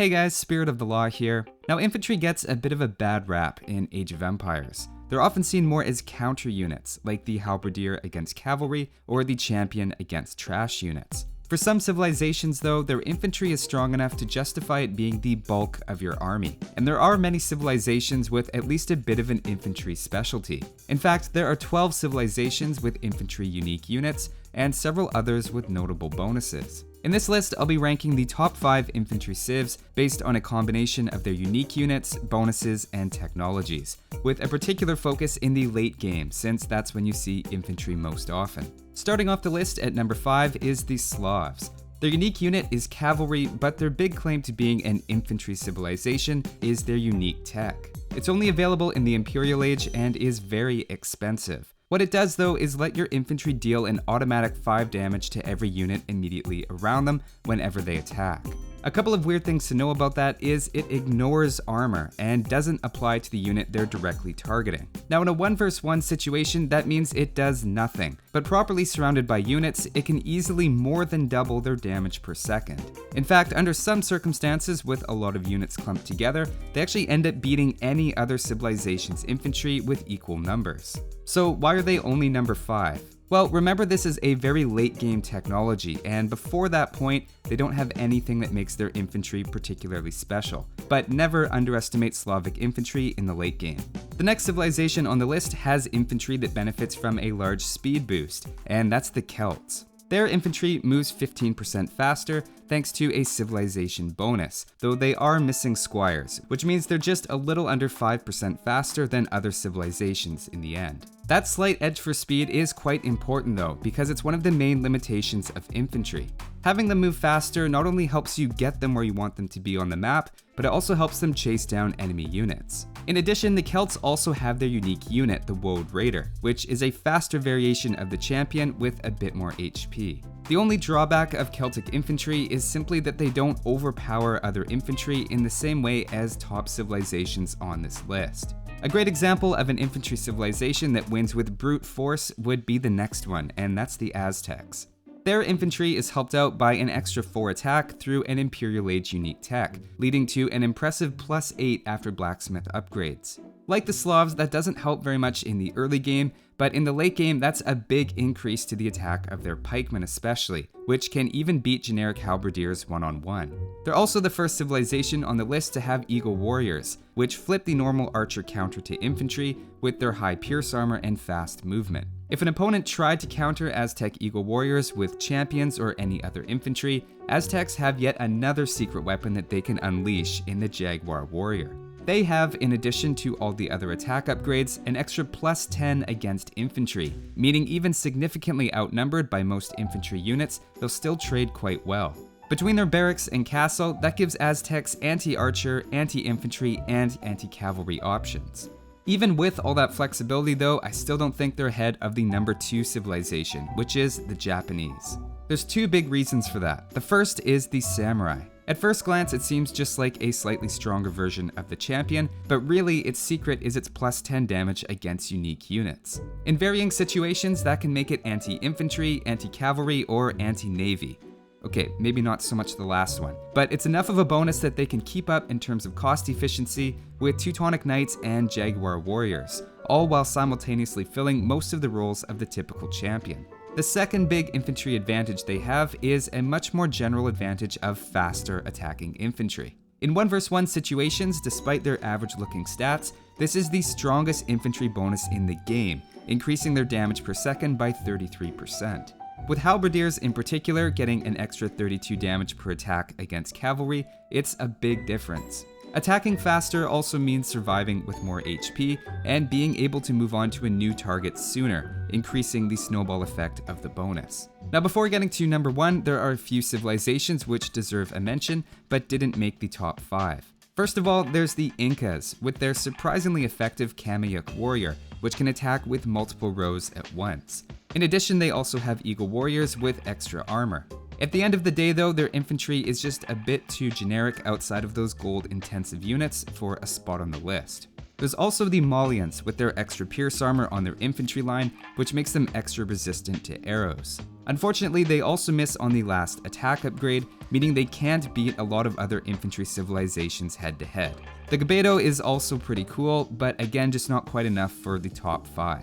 Hey guys, Spirit of the Law here. Now, infantry gets a bit of a bad rap in Age of Empires. They're often seen more as counter units, like the halberdier against cavalry or the champion against trash units. For some civilizations though, their infantry is strong enough to justify it being the bulk of your army. And there are many civilizations with at least a bit of an infantry specialty. In fact, there are 12 civilizations with infantry unique units, and several others with notable bonuses. In this list, I'll be ranking the top 5 infantry civs based on a combination of their unique units, bonuses, and technologies, with a particular focus in the late game, since that's when you see infantry most often. Starting off the list at number 5 is the Slavs. Their unique unit is cavalry, but their big claim to being an infantry civilization is their unique tech. It's only available in the Imperial Age and is very expensive. What it does though is let your infantry deal an automatic 5 damage to every unit immediately around them whenever they attack. A couple of weird things to know about that is it ignores armor and doesn't apply to the unit they're directly targeting. Now in a 1 vs 1 situation, that means it does nothing, but properly surrounded by units, it can easily more than double their damage per second. In fact, under some circumstances with a lot of units clumped together, they actually end up beating any other civilization's infantry with equal numbers. So why are they only number 5? Well, remember this is a very late game technology, and before that point, they don't have anything that makes their infantry particularly special. But never underestimate Slavic infantry in the late game. The next civilization on the list has infantry that benefits from a large speed boost, and that's the Celts. Their infantry moves 15% faster thanks to a civilization bonus, though they are missing squires, which means they're just a little under 5% faster than other civilizations in the end. That slight edge for speed is quite important though, because it's one of the main limitations of infantry. Having them move faster not only helps you get them where you want them to be on the map, but it also helps them chase down enemy units. In addition, the Celts also have their unique unit, the Woad Raider, which is a faster variation of the champion with a bit more HP. The only drawback of Celtic infantry is simply that they don't overpower other infantry in the same way as top civilizations on this list. A great example of an infantry civilization that wins with brute force would be the next one, and that's the Aztecs. Their infantry is helped out by an extra 4 attack through an Imperial Age unique tech, leading to an impressive +8 after blacksmith upgrades. Like the Slavs, that doesn't help very much in the early game, but in the late game, that's a big increase to the attack of their pikemen especially, which can even beat generic halberdiers one-on-one. They're also the first civilization on the list to have Eagle Warriors, which flip the normal archer counter to infantry with their high pierce armor and fast movement. If an opponent tried to counter Aztec Eagle Warriors with champions or any other infantry, Aztecs have yet another secret weapon that they can unleash in the Jaguar Warrior. They have, in addition to all the other attack upgrades, an extra +10 against infantry, meaning even significantly outnumbered by most infantry units, they'll still trade quite well. Between their barracks and castle, that gives Aztecs anti-archer, anti-infantry, and anti-cavalry options. Even with all that flexibility though, I still don't think they're ahead of the number 2 civilization, which is the Japanese. There's 2 big reasons for that. The first is the samurai. At first glance, it seems just like a slightly stronger version of the champion, but really its secret is its +10 damage against unique units. In varying situations, that can make it anti-infantry, anti-cavalry, or anti-navy. Okay, maybe not so much the last one, but it's enough of a bonus that they can keep up in terms of cost efficiency with Teutonic Knights and Jaguar Warriors, all while simultaneously filling most of the roles of the typical champion. The second big infantry advantage they have is a much more general advantage of faster attacking infantry. In 1 vs 1 situations, despite their average looking stats, this is the strongest infantry bonus in the game, increasing their damage per second by 33%. With halberdiers in particular getting an extra 32 damage per attack against cavalry, it's a big difference. Attacking faster also means surviving with more HP and being able to move on to a new target sooner, increasing the snowball effect of the bonus. Now before getting to number 1, there are a few civilizations which deserve a mention but didn't make the top 5. First of all, there's the Incas, with their surprisingly effective Kamayuk warrior, which can attack with multiple rows at once. In addition, they also have Eagle Warriors with extra armor. At the end of the day though, their infantry is just a bit too generic outside of those gold-intensive units for a spot on the list. There's also the Malians with their extra pierce armor on their infantry line, which makes them extra resistant to arrows. Unfortunately, they also miss on the last attack upgrade, meaning they can't beat a lot of other infantry civilizations head to head. The Gabedo is also pretty cool, but again just not quite enough for the top 5.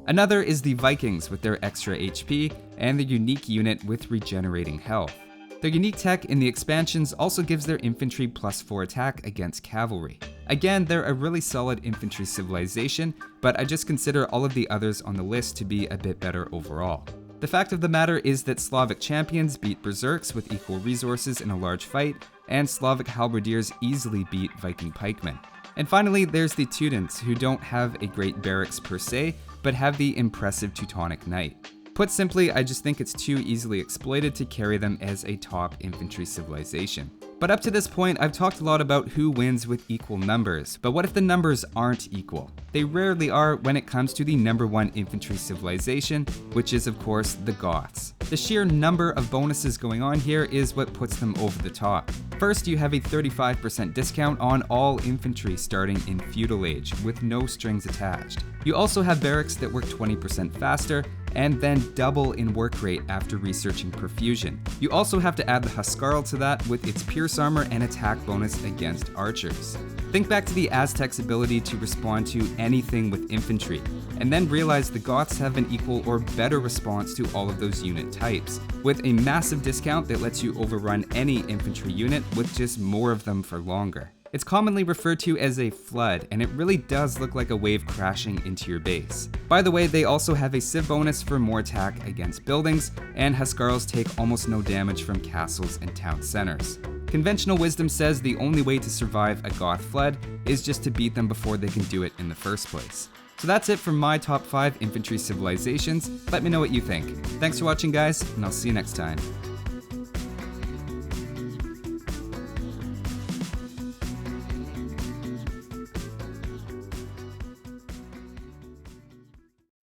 Another is the Vikings with their extra HP and the unique unit with regenerating health. Their unique tech in the expansions also gives their infantry +4 attack against cavalry. Again, they're a really solid infantry civilization, but I just consider all of the others on the list to be a bit better overall. The fact of the matter is that Slavic champions beat berserks with equal resources in a large fight, and Slavic halberdiers easily beat Viking pikemen. And finally, there's the Teutons, who don't have a great barracks per se, but have the impressive Teutonic Knight. Put simply, I just think it's too easily exploited to carry them as a top infantry civilization. But up to this point, I've talked a lot about who wins with equal numbers, but what if the numbers aren't equal? They rarely are when it comes to the #1 infantry civilization, which is of course the Goths. The sheer number of bonuses going on here is what puts them over the top. First, you have a 35% discount on all infantry starting in Feudal Age, with no strings attached. You also have barracks that work 20% faster, and then double in work rate after researching perfusion. You also have to add the Huscarl to that with its pierce armor and attack bonus against archers. Think back to the Aztecs' ability to respond to anything with infantry, and then realize the Goths have an equal or better response to all of those unit types, with a massive discount that lets you overrun any infantry unit with just more of them for longer. It's commonly referred to as a flood, and it really does look like a wave crashing into your base. By the way, they also have a civ bonus for more attack against buildings, and Huscarls take almost no damage from castles and town centers. Conventional wisdom says the only way to survive a Goth flood is just to beat them before they can do it in the first place. So that's it for my top 5 infantry civilizations. Let me know what you think. Thanks for watching, guys, and I'll see you next time.